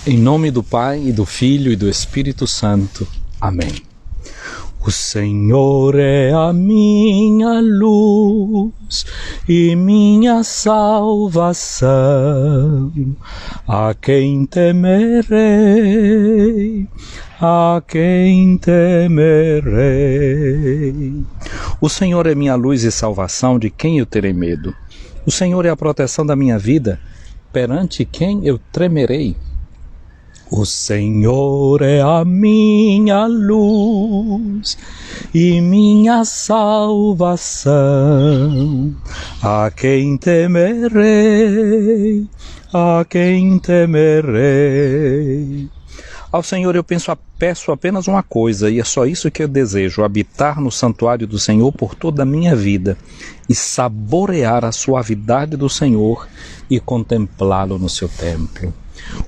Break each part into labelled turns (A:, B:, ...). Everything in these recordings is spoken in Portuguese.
A: Em nome do Pai, e do Filho, e do Espírito Santo. Amém. O Senhor é a minha luz e minha salvação. A quem temerei? A quem temerei? O Senhor é minha luz e salvação, de quem eu terei medo? O Senhor é a proteção da minha vida, perante quem eu tremerei? O Senhor é a minha luz e minha salvação. A quem temerei? A quem temerei? Ao Senhor eu peço apenas uma coisa, e é só isso que eu desejo: habitar no santuário do Senhor por toda a minha vida e saborear a suavidade do Senhor e contemplá-lo no seu templo.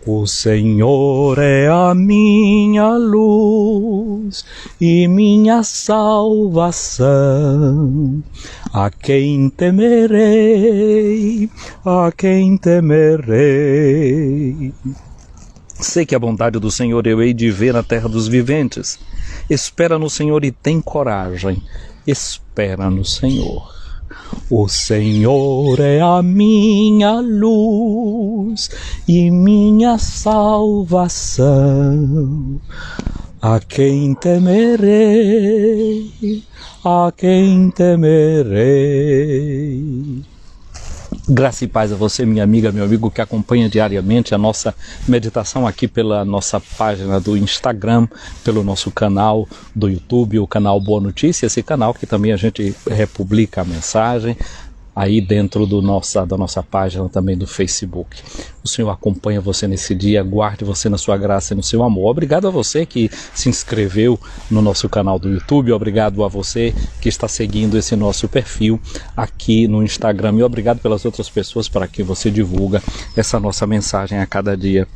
A: O Senhor é a minha luz e minha salvação. A quem temerei? A quem temerei? Sei que a bondade do Senhor eu hei de ver na terra dos viventes. Espera no Senhor e tem coragem. Espera no Senhor. O Senhor é a minha luz e minha salvação. A quem temerei? A quem temerei? Graça e paz a você, minha amiga, meu amigo, que acompanha diariamente a nossa meditação aqui pela nossa página do Instagram, pelo nosso canal do YouTube, o canal Boa Notícia, esse canal que também a gente republica a mensagem aí dentro da nossa página também do Facebook. O Senhor acompanha você nesse dia, guarde você na sua graça e no seu amor. Obrigado a você que se inscreveu no nosso canal do YouTube, obrigado a você que está seguindo esse nosso perfil aqui no Instagram, e obrigado pelas outras pessoas para que você divulga essa nossa mensagem a cada dia.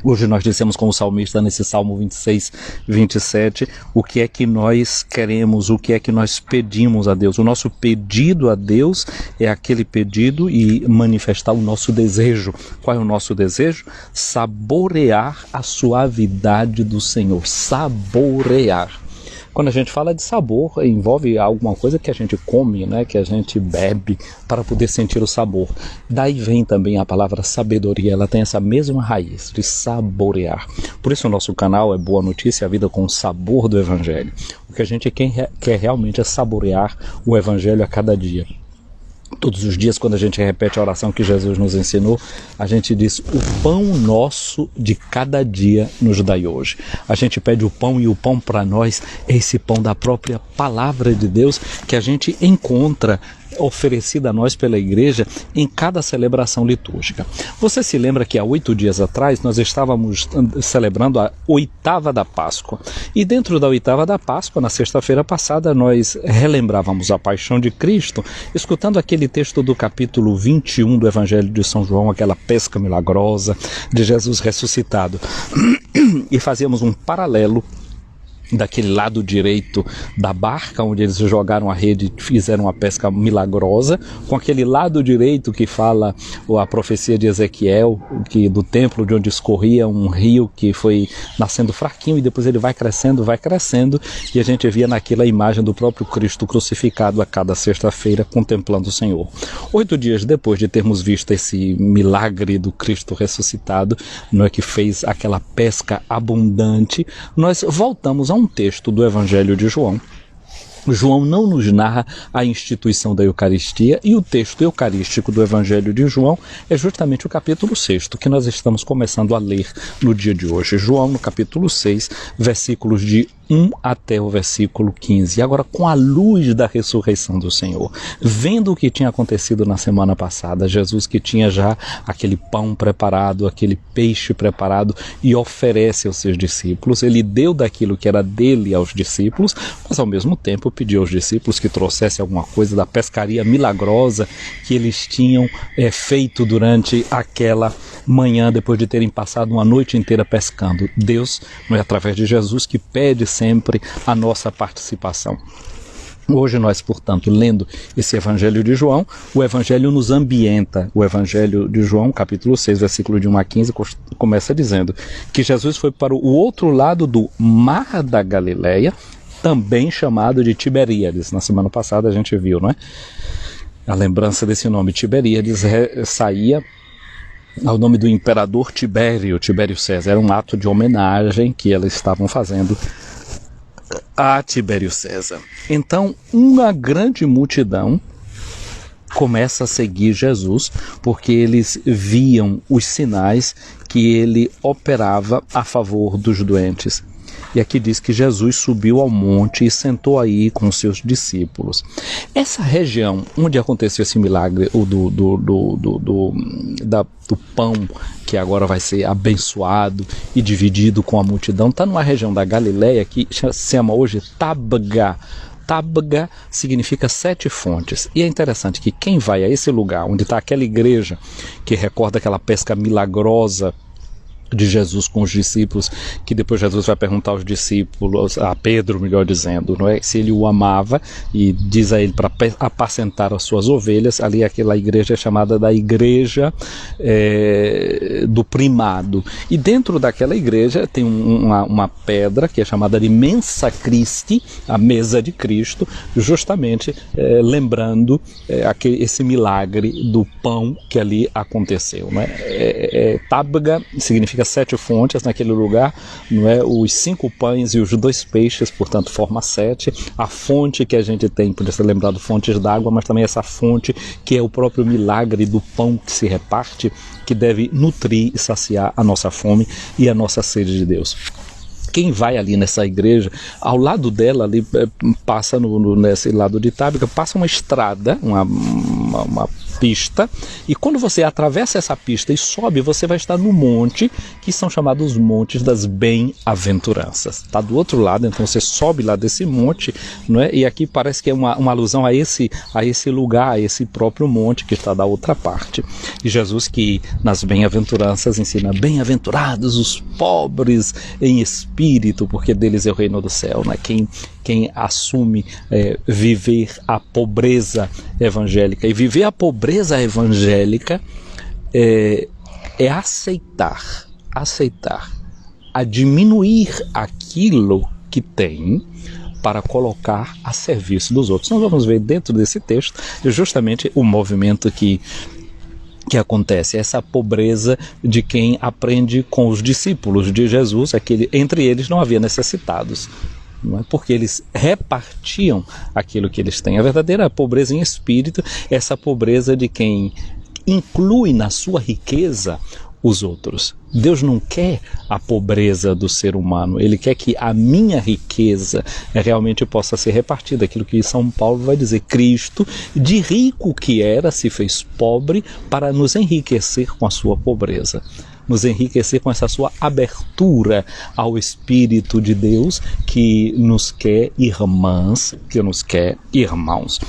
A: Hoje nós dissemos com o salmista nesse Salmo 26, 27, o que é que nós queremos, o que é que nós pedimos a Deus. O nosso pedido a Deus é aquele pedido e manifestar o nosso desejo. Qual é o nosso desejo? Saborear a suavidade do Senhor. Saborear. Quando a gente fala de sabor, envolve alguma coisa que a gente come, né, que a gente bebe para poder sentir o sabor. Daí vem também a palavra sabedoria, ela tem essa mesma raiz de saborear. Por isso o nosso canal é Boa Notícia, a vida com o sabor do Evangelho. O que a gente quer realmente é saborear o Evangelho a cada dia. Todos os dias, quando a gente repete a oração que Jesus nos ensinou, a gente diz: o pão nosso de cada dia nos dai hoje. A gente pede o pão, e o pão para nós é esse pão da própria palavra de Deus que a gente encontra oferecida a nós pela igreja em cada celebração litúrgica. Você se lembra que há 8 dias atrás nós estávamos celebrando a oitava da Páscoa, e dentro da oitava da Páscoa, na sexta-feira passada, nós relembrávamos a paixão de Cristo, escutando aquele texto do capítulo 21 do Evangelho de São João, aquela pesca milagrosa de Jesus ressuscitado, e fazíamos um paralelo daquele lado direito da barca, onde eles jogaram a rede e fizeram uma pesca milagrosa, com aquele lado direito que fala a profecia de Ezequiel, que do templo de onde escorria um rio que foi nascendo fraquinho e depois ele vai crescendo, e a gente via naquela imagem do próprio Cristo crucificado a cada sexta-feira contemplando o Senhor. 8 dias depois de termos visto esse milagre do Cristo ressuscitado, não é, que fez aquela pesca abundante, nós voltamos a um texto do Evangelho de João. João não nos narra a instituição da Eucaristia, e o texto eucarístico do Evangelho de João é justamente o capítulo 6, que nós estamos começando a ler no dia de hoje. João, no capítulo 6, versículos de 1 até o versículo 15. E agora, com a luz da ressurreição do Senhor, vendo o que tinha acontecido na semana passada, Jesus que tinha já aquele pão preparado, aquele peixe preparado, e oferece aos seus discípulos. Ele deu daquilo que era dele aos discípulos, mas ao mesmo tempo pediu aos discípulos que trouxessem alguma coisa da pescaria milagrosa que eles tinham feito durante aquela manhã, depois de terem passado uma noite inteira pescando. Deus, não é através de Jesus, que pede sempre a nossa participação. Hoje nós, portanto, lendo esse Evangelho de João, o Evangelho nos ambienta. O Evangelho de João, capítulo 6, versículo de 1 a 15, começa dizendo que Jesus foi para o outro lado do Mar da Galileia, também chamado de Tiberíades. Na semana passada a gente viu, não é? A lembrança desse nome, Tiberíades, saía ao nome do imperador Tibério César. Era um ato de homenagem que eles estavam fazendo a Tibério César. Então, uma grande multidão começa a seguir Jesus, porque eles viam os sinais que ele operava a favor dos doentes. E aqui diz que Jesus subiu ao monte e sentou aí com seus discípulos. Essa região onde aconteceu esse milagre, o do pão que agora vai ser abençoado e dividido com a multidão, está numa região da Galileia que se chama hoje Tabga. Tabga significa 7 fontes. E é interessante que quem vai a esse lugar, onde está aquela igreja que recorda aquela pesca milagrosa de Jesus com os discípulos, que depois Jesus vai perguntar aos discípulos, a Pedro, melhor dizendo, não é, se ele o amava, e diz a ele para apacentar as suas ovelhas. Ali aquela igreja é chamada da igreja do primado, e dentro daquela igreja tem uma pedra que é chamada de Mensa Christi, a mesa de Cristo, justamente lembrando esse milagre do pão que ali aconteceu, não é? Tabga significa 7 fontes naquele lugar, não é? Os 5 pães e os 2 peixes, portanto forma 7. A fonte que a gente tem, podia ser lembrado fontes d'água, mas também essa fonte que é o próprio milagre do pão que se reparte, que deve nutrir e saciar a nossa fome e a nossa sede de Deus. Quem vai ali nessa igreja, ao lado dela, ali passa nesse lado de Tabga, passa uma estrada, uma pista, e quando você atravessa essa pista e sobe, você vai estar no monte, que são chamados montes das bem-aventuranças. Está do outro lado, então você sobe lá desse monte, não é? E aqui parece que é uma alusão a esse lugar, a esse próprio monte que está da outra parte. E Jesus, que nas bem-aventuranças ensina: bem-aventurados os pobres em espírito, porque deles é o reino do céu, não é? Quem assume viver a pobreza evangélica. E viver a pobreza evangélica é aceitar a diminuir aquilo que tem para colocar a serviço dos outros. Nós vamos ver dentro desse texto justamente o movimento que acontece, essa pobreza de quem aprende com os discípulos de Jesus, entre eles não havia necessitados, não é? Porque eles repartiam aquilo que eles têm. A verdadeira pobreza em espírito é essa pobreza de quem inclui na sua riqueza os outros. Deus não quer a pobreza do ser humano, Ele quer que a minha riqueza realmente possa ser repartida. Aquilo que São Paulo vai dizer: Cristo, de rico que era, se fez pobre para nos enriquecer com a sua pobreza, nos enriquecer com essa sua abertura ao Espírito de Deus, que nos quer irmãs, que nos quer irmãos.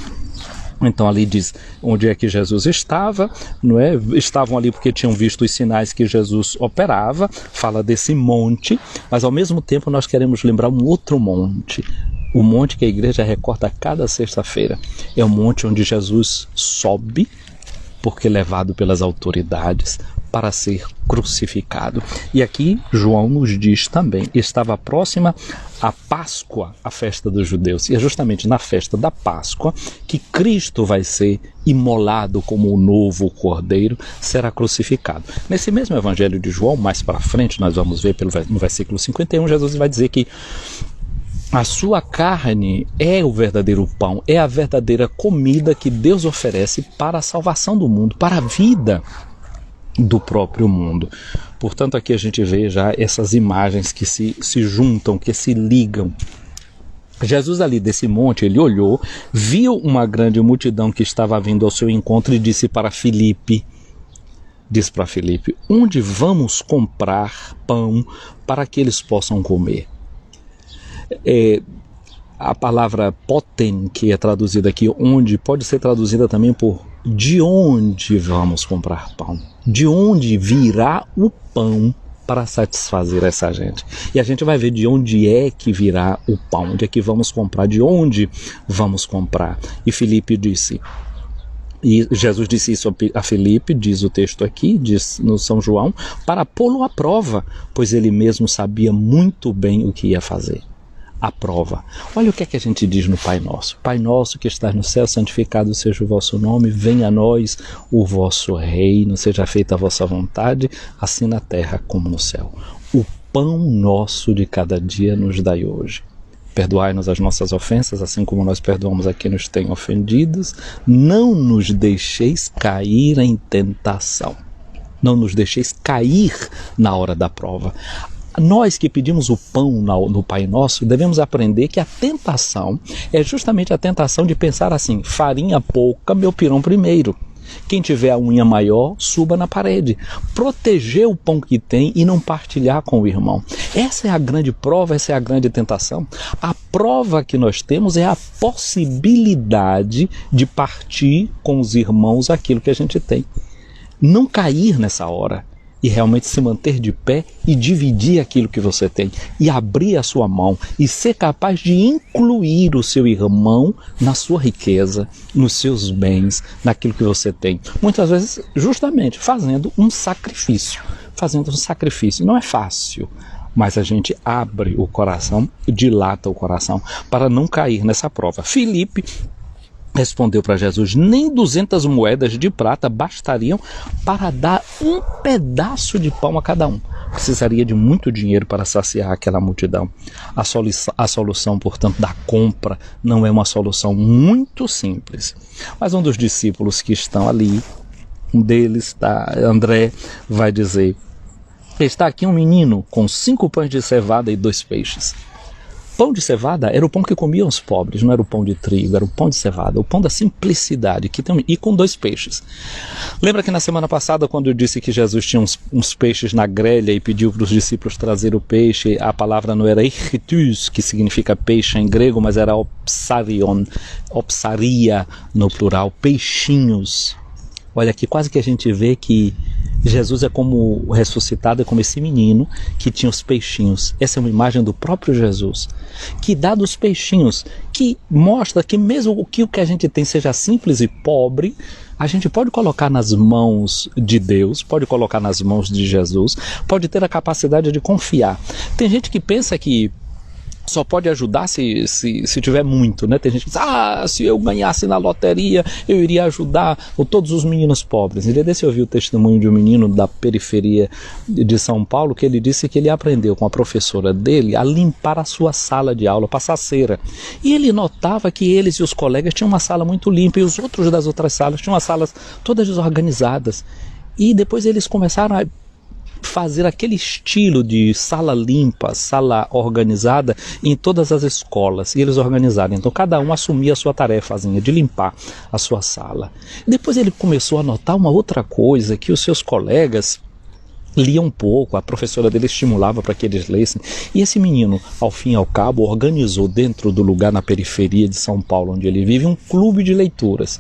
A: Então ali diz onde é que Jesus estava, não é? Estavam ali porque tinham visto os sinais que Jesus operava, fala desse monte, mas ao mesmo tempo nós queremos lembrar um outro monte, o monte que a igreja recorda a cada sexta-feira. É o monte onde Jesus sobe, porque levado pelas autoridades para ser crucificado. E aqui João nos diz também: estava próxima a Páscoa, a festa dos judeus, e é justamente na festa da Páscoa que Cristo vai ser imolado como o novo Cordeiro, será crucificado. Nesse mesmo Evangelho de João, mais para frente, nós vamos ver no versículo 51, Jesus vai dizer que a sua carne é o verdadeiro pão, é a verdadeira comida que Deus oferece para a salvação do mundo, para a vida do próprio mundo. Portanto, aqui a gente vê já essas imagens que se juntam, que se ligam. Jesus ali desse monte, ele olhou, viu uma grande multidão que estava vindo ao seu encontro e disse para Filipe, onde vamos comprar pão para que eles possam comer? A palavra poten, que é traduzida aqui onde, pode ser traduzida também por de onde vamos comprar pão? De onde virá o pão para satisfazer essa gente. E a gente vai ver de onde é que virá o pão, onde é que vamos comprar, de onde vamos comprar. E Filipe disse, e Jesus disse isso a Filipe, diz o texto aqui, diz no São João, para pô-lo à prova, pois ele mesmo sabia muito bem o que ia fazer. A prova. Olha o que é que a gente diz no Pai Nosso. Pai nosso que estás no céu, santificado seja o vosso nome, venha a nós o vosso reino, seja feita a vossa vontade, assim na terra como no céu. O pão nosso de cada dia nos dai hoje. Perdoai-nos as nossas ofensas, assim como nós perdoamos a quem nos tem ofendidos. Não nos deixeis cair em tentação. Não nos deixeis cair na hora da prova. Nós que pedimos o pão no Pai Nosso, devemos aprender que a tentação é justamente a tentação de pensar assim, farinha pouca, meu pirão primeiro. Quem tiver a unha maior, suba na parede. Proteger o pão que tem e não partilhar com o irmão. Essa é a grande prova, essa é a grande tentação. A prova que nós temos é a possibilidade de partir com os irmãos aquilo que a gente tem. Não cair nessa hora. E realmente se manter de pé e dividir aquilo que você tem. E abrir a sua mão e ser capaz de incluir o seu irmão na sua riqueza, nos seus bens, naquilo que você tem. Muitas vezes, justamente, fazendo um sacrifício. Fazendo um sacrifício. Não é fácil, mas a gente abre o coração, dilata o coração para não cair nessa prova. Filipe respondeu para Jesus, nem 200 moedas de prata bastariam para dar um pedaço de pão a cada um. Precisaria de muito dinheiro para saciar aquela multidão. A solução, portanto, da compra não é uma solução muito simples. Mas um dos discípulos que estão ali, um deles, André, vai dizer, está aqui um menino com 5 pães de cevada e 2 peixes. Pão de cevada era o pão que comiam os pobres, não era o pão de trigo, era o pão de cevada, o pão da simplicidade, e com 2 peixes. Lembra que na semana passada, quando eu disse que Jesus tinha uns peixes na grelha e pediu para os discípulos trazer o peixe, a palavra não era ichthus, que significa peixe em grego, mas era opsarion, opsaria no plural, peixinhos. Olha aqui, quase que a gente vê que Jesus é como ressuscitado, é como esse menino que tinha os peixinhos. Essa é uma imagem do próprio Jesus, que dá dos peixinhos, que mostra que mesmo o que a gente tem seja simples e pobre, a gente pode colocar nas mãos de Deus, pode colocar nas mãos de Jesus, pode ter a capacidade de confiar. Tem gente que pensa que só pode ajudar se tiver muito, né? Tem gente que diz, se eu ganhasse na loteria, eu iria ajudar todos os meninos pobres. Um dia desse eu vi o testemunho de um menino da periferia de São Paulo, que ele disse que ele aprendeu com a professora dele a limpar a sua sala de aula, passar cera. E ele notava que eles e os colegas tinham uma sala muito limpa e os outros das outras salas tinham as salas todas desorganizadas. E depois eles começaram a fazer aquele estilo de sala limpa, sala organizada em todas as escolas, e eles organizaram. Então cada um assumia a sua tarefazinha de limpar a sua sala. Depois ele começou a notar uma outra coisa, que os seus colegas liam um pouco, a professora dele estimulava para que eles lessem, e esse menino, ao fim e ao cabo, organizou dentro do lugar na periferia de São Paulo, onde ele vive, um clube de leituras.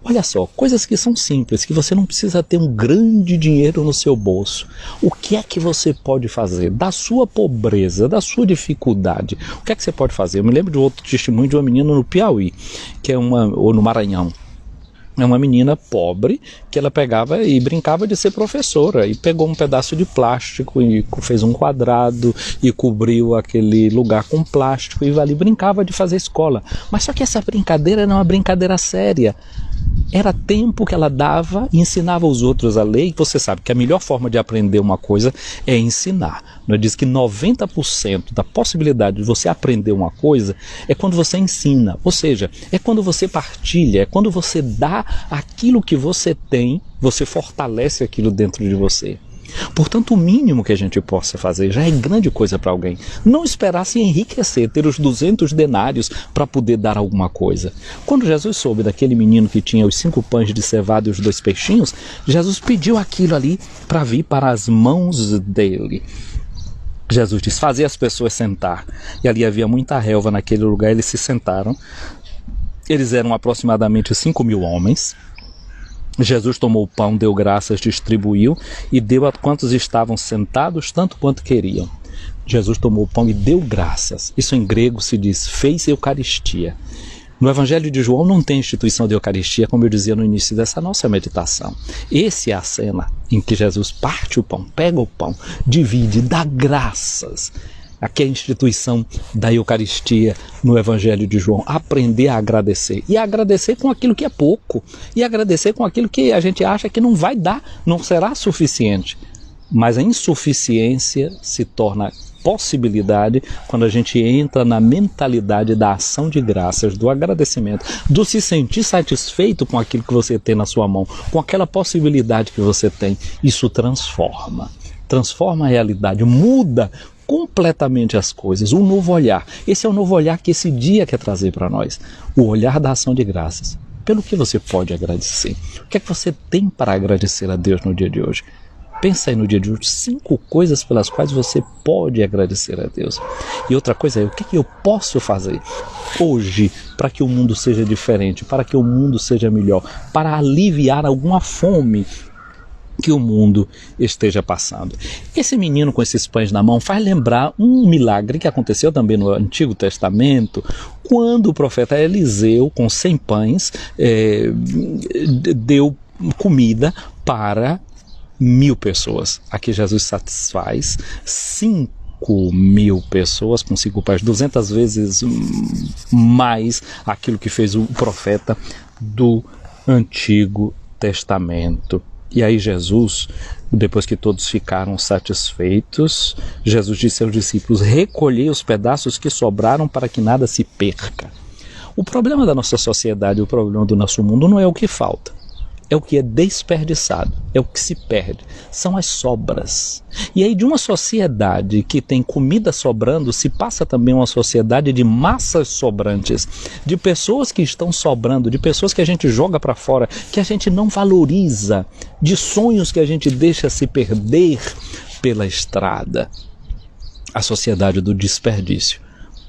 A: Olha só, coisas que são simples, que você não precisa ter um grande dinheiro no seu bolso. O que é que você pode fazer da sua pobreza, da sua dificuldade? O que é que você pode fazer? Eu me lembro de outro testemunho de uma menina no Piauí, ou no Maranhão. É uma menina pobre que ela pegava e brincava de ser professora, e pegou um pedaço de plástico e fez um quadrado e cobriu aquele lugar com plástico e ali brincava de fazer escola. Mas só que essa brincadeira era uma brincadeira séria. Era tempo que ela dava e ensinava os outros a ler, e você sabe que a melhor forma de aprender uma coisa é ensinar. Não é? Diz que 90% da possibilidade de você aprender uma coisa é quando você ensina, ou seja, é quando você partilha, é quando você dá aquilo que você tem, você fortalece aquilo dentro de você. Portanto, o mínimo que a gente possa fazer já é grande coisa para alguém. Não esperar se enriquecer, ter os 200 denários para poder dar alguma coisa. Quando Jesus soube daquele menino que tinha os 5 pães de cevada e os 2 peixinhos, Jesus pediu aquilo ali para vir para as mãos dele. Jesus disse, fazer as pessoas sentar. E ali havia muita relva naquele lugar, eles se sentaram. Eles eram aproximadamente 5.000 homens. Jesus tomou o pão, deu graças, distribuiu e deu a quantos estavam sentados, tanto quanto queriam. Jesus tomou o pão e deu graças. Isso em grego se diz, fez Eucaristia. No Evangelho de João não tem instituição de Eucaristia, como eu dizia no início dessa nossa meditação. Essa é a cena em que Jesus parte o pão, pega o pão, divide, dá graças. Aqui é a instituição da Eucaristia no Evangelho de João. Aprender a agradecer. E agradecer com aquilo que é pouco. E agradecer com aquilo que a gente acha que não vai dar, não será suficiente. Mas a insuficiência se torna possibilidade quando a gente entra na mentalidade da ação de graças, do agradecimento, do se sentir satisfeito com aquilo que você tem na sua mão, com aquela possibilidade que você tem. Isso transforma a realidade, muda completamente as coisas, um novo olhar. Esse é o novo olhar que esse dia quer trazer para nós, o olhar da ação de graças. Pelo que você pode agradecer? O que é que você tem para agradecer a Deus no dia de hoje? Pensa aí no dia de hoje, 5 coisas pelas quais você pode agradecer a Deus. E outra coisa é, o que eu posso fazer hoje para que o mundo seja diferente, para que o mundo seja melhor, para aliviar alguma fome que o mundo esteja passando. Esse menino com esses pães na mão faz lembrar um milagre que aconteceu também no Antigo Testamento, quando o profeta Eliseu, com 100 pães, deu comida para 1000 pessoas. Aqui Jesus satisfaz 5.000 pessoas com 5 pães, 200 vezes mais aquilo que fez o profeta do Antigo Testamento. E aí Jesus, depois que todos ficaram satisfeitos, Jesus disse aos discípulos, recolhei os pedaços que sobraram para que nada se perca. O problema da nossa sociedade, o problema do nosso mundo não é o que falta. É o que é desperdiçado, é o que se perde, são as sobras. E aí de uma sociedade que tem comida sobrando, se passa também uma sociedade de massas sobrantes, de pessoas que estão sobrando, de pessoas que a gente joga para fora, que a gente não valoriza, de sonhos que a gente deixa se perder pela estrada. A sociedade do desperdício.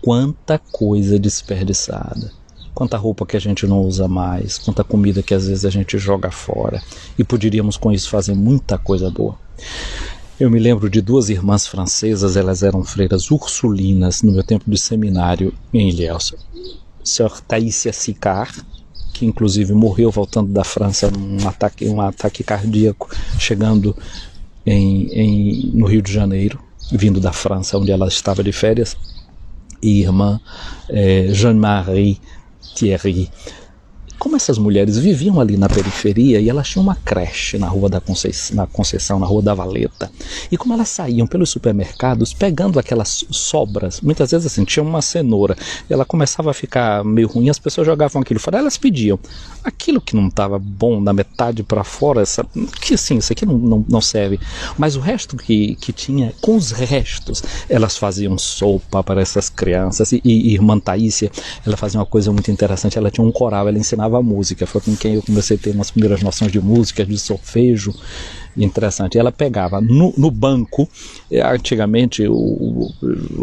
A: Quanta coisa desperdiçada. Quanta roupa que a gente não usa mais, quanta comida que às vezes a gente joga fora. E poderíamos com isso fazer muita coisa boa. Eu me lembro de 2 irmãs francesas, elas eram freiras ursulinas no meu tempo de seminário em Ilhéus. Sœur Taïsia Sicard, que inclusive morreu voltando da França num ataque cardíaco, chegando no Rio de Janeiro, vindo da França, onde ela estava de férias, e irmã Jeanne-Marie Thierry. Como essas mulheres viviam ali na periferia e elas tinham uma creche na Rua da Conceição, na Rua da Valeta. E como elas saíam pelos supermercados pegando aquelas sobras, muitas vezes assim, tinha uma cenoura, ela começava a ficar meio ruim, as pessoas jogavam aquilo fora, elas pediam. Aquilo que não estava bom, da metade para fora, que assim, isso aqui não serve. Mas o resto que tinha, com os restos, elas faziam sopa para essas crianças. E irmã Taísia, ela fazia uma coisa muito interessante, ela tinha um coral, ela ensinava a música, foi com quem eu comecei a ter umas primeiras noções de música, de solfejo, interessante. Ela pegava no banco, antigamente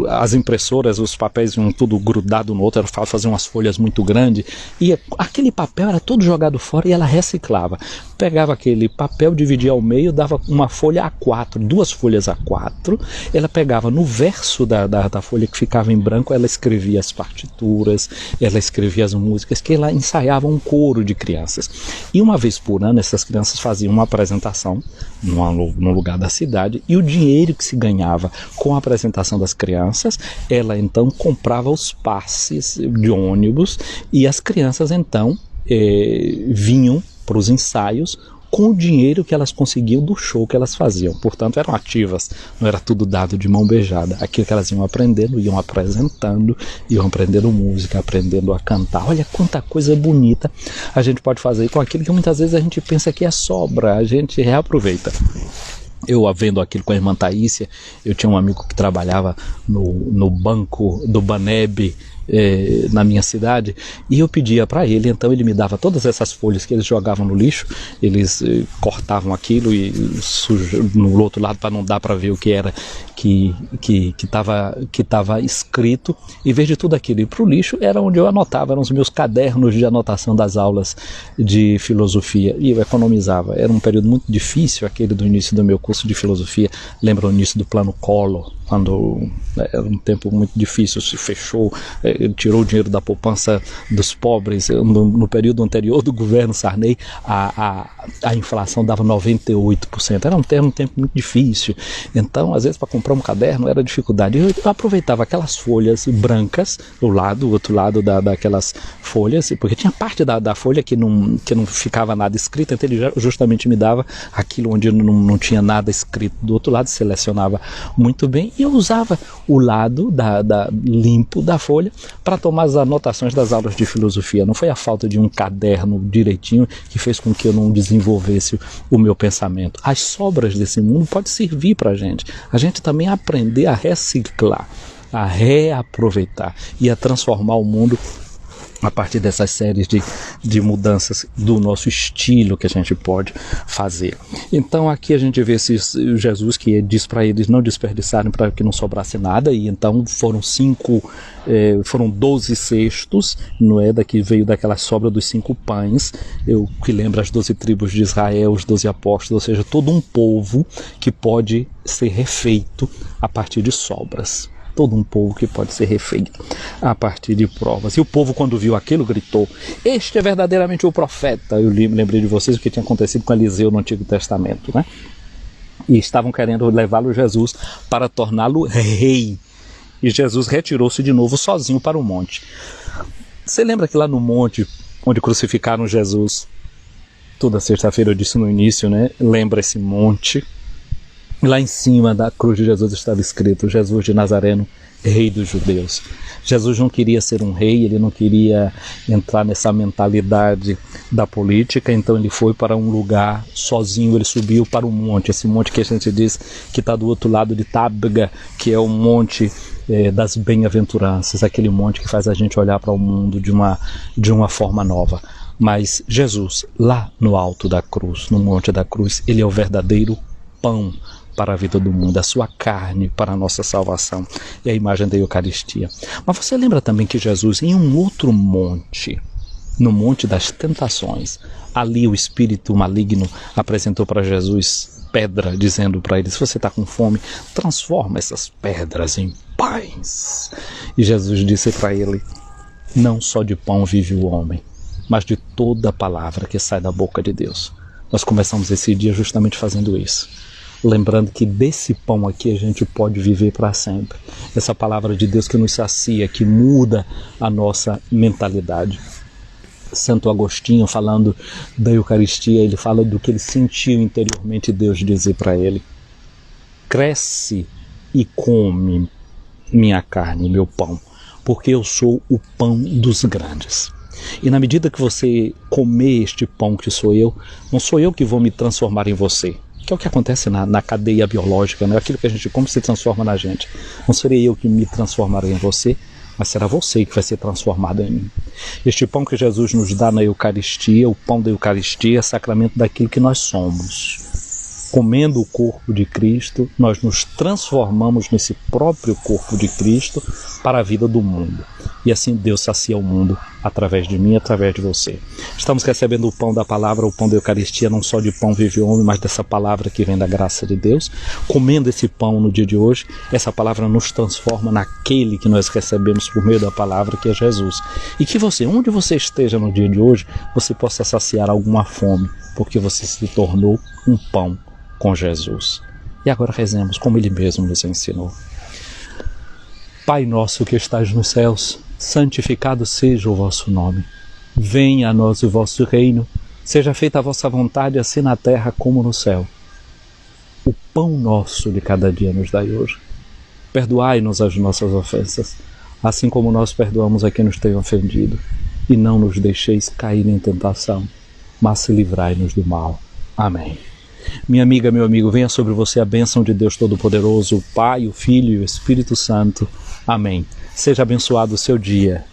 A: as impressoras, os papéis iam tudo grudado no outro, ela fazia umas folhas muito grandes, e aquele papel era todo jogado fora e ela reciclava. Pegava aquele papel, dividia ao meio, dava uma folha A4, 2 folhas A4, ela pegava no verso da folha que ficava em branco, ela escrevia as partituras, ela escrevia as músicas, que ela ensaiava um coro de crianças. E uma vez por ano, essas crianças faziam uma apresentação no lugar da cidade, e o dinheiro que se ganhava com a apresentação das crianças, ela então comprava os passes de ônibus, e as crianças então vinham para os ensaios com o dinheiro que elas conseguiam do show que elas faziam. Portanto, eram ativas, não era tudo dado de mão beijada. Aquilo que elas iam aprendendo, iam apresentando, iam aprendendo música, aprendendo a cantar. Olha quanta coisa bonita a gente pode fazer com aquilo que muitas vezes a gente pensa que é sobra, a gente reaproveita. Eu, vendo aquilo com a irmã Taísia, eu tinha um amigo que trabalhava no banco do Baneb, na minha cidade, e eu pedia para ele, então ele me dava todas essas folhas que eles jogavam no lixo, eles cortavam aquilo e no outro lado, para não dar para ver o que que estava escrito, em vez de tudo aquilo ir para o lixo, era onde eu anotava, eram os meus cadernos de anotação das aulas de filosofia, e eu economizava. Era um período muito difícil, aquele do início do meu curso de filosofia. Lembra o início do Plano Collor, quando era um tempo muito difícil, se fechou, tirou o dinheiro da poupança dos pobres. No período anterior do governo Sarney, a inflação dava 98%. Era um tempo muito difícil. Então, às vezes, para comprar um caderno era dificuldade. Eu aproveitava aquelas folhas brancas do outro lado daquelas folhas, porque tinha parte da folha que não ficava nada escrito, então ele justamente me dava aquilo onde não tinha nada escrito. Do outro lado, selecionava muito bem, e eu usava o lado limpo da folha para tomar as anotações das aulas de filosofia. Não foi a falta de um caderno direitinho que fez com que eu não desenvolvesse o meu pensamento. As sobras desse mundo podem servir para a gente também aprender a reciclar, a reaproveitar e a transformar o mundo a partir dessas séries de mudanças do nosso estilo que a gente pode fazer. Então aqui a gente vê Jesus que diz para eles não desperdiçarem para que não sobrasse nada, e então foram 12 cestos, não é? Daqui veio daquela sobra dos 5 pães, que lembra as 12 tribos de Israel, os 12 apóstolos, ou seja, todo um povo que pode ser refeito a partir de sobras. Todo um povo que pode ser refeito a partir de provas. E o povo, quando viu aquilo, gritou: este é verdadeiramente o profeta. Eu lembrei de vocês o que tinha acontecido com Eliseu no Antigo Testamento, né? E estavam querendo levá-lo Jesus para torná-lo rei. E Jesus retirou-se de novo sozinho para o monte. Você lembra que lá no monte onde crucificaram Jesus, toda sexta-feira eu disse no início, né? Lembra esse monte? Lá em cima da cruz de Jesus estava escrito: Jesus de Nazareno, Rei dos Judeus. Jesus não queria ser um rei, ele não queria entrar nessa mentalidade da política, então ele foi para um lugar sozinho, ele subiu para um monte, esse monte que a gente diz que está do outro lado de Tabga, que é o monte das bem-aventuranças, aquele monte que faz a gente olhar para o mundo de uma forma nova. Mas Jesus, lá no alto da cruz, no monte da cruz, ele é o verdadeiro pão para a vida do mundo, a sua carne para a nossa salvação, e a imagem da Eucaristia. Mas você lembra também que Jesus, em um outro monte, no Monte das Tentações, ali o espírito maligno apresentou para Jesus pedra, dizendo para ele: se você está com fome, transforma essas pedras em pães. E Jesus disse para ele: não só de pão vive o homem, mas de toda a palavra que sai da boca de Deus. Nós começamos esse dia justamente fazendo isso, lembrando que desse pão aqui a gente pode viver para sempre. Essa palavra de Deus que nos sacia, que muda a nossa mentalidade. Santo Agostinho, falando da Eucaristia, ele fala do que ele sentiu interiormente Deus dizer para ele: cresce e come minha carne, meu pão, porque eu sou o pão dos grandes. E na medida que você comer este pão que sou eu, não sou eu que vou me transformar em você, que é o que acontece na cadeia biológica, né? Aquilo que a gente come se transforma na gente. Não serei eu que me transformarei em você, mas será você que vai ser transformado em mim. Este pão que Jesus nos dá na Eucaristia, o pão da Eucaristia, é sacramento daquilo que nós somos. Comendo o corpo de Cristo, nós nos transformamos nesse próprio corpo de Cristo para a vida do mundo. E assim Deus sacia o mundo através de mim e através de você. Estamos recebendo o pão da palavra, o pão da Eucaristia, não só de pão vive o homem, mas dessa palavra que vem da graça de Deus. Comendo esse pão no dia de hoje, essa palavra nos transforma naquele que nós recebemos por meio da palavra, que é Jesus. E que você, onde você esteja no dia de hoje, você possa saciar alguma fome, porque você se tornou um pão com Jesus. E agora rezemos como Ele mesmo nos ensinou. Pai nosso que estás nos céus, santificado seja o vosso nome. Venha a nós o vosso reino, seja feita a vossa vontade, assim na terra como no céu. O pão nosso de cada dia nos dai hoje. Perdoai-nos as nossas ofensas, assim como nós perdoamos a quem nos tem ofendido. E não nos deixeis cair em tentação, mas livrai-nos do mal. Amém. Minha amiga, meu amigo, venha sobre você a bênção de Deus Todo-Poderoso, o Pai, o Filho e o Espírito Santo. Amém. Seja abençoado o seu dia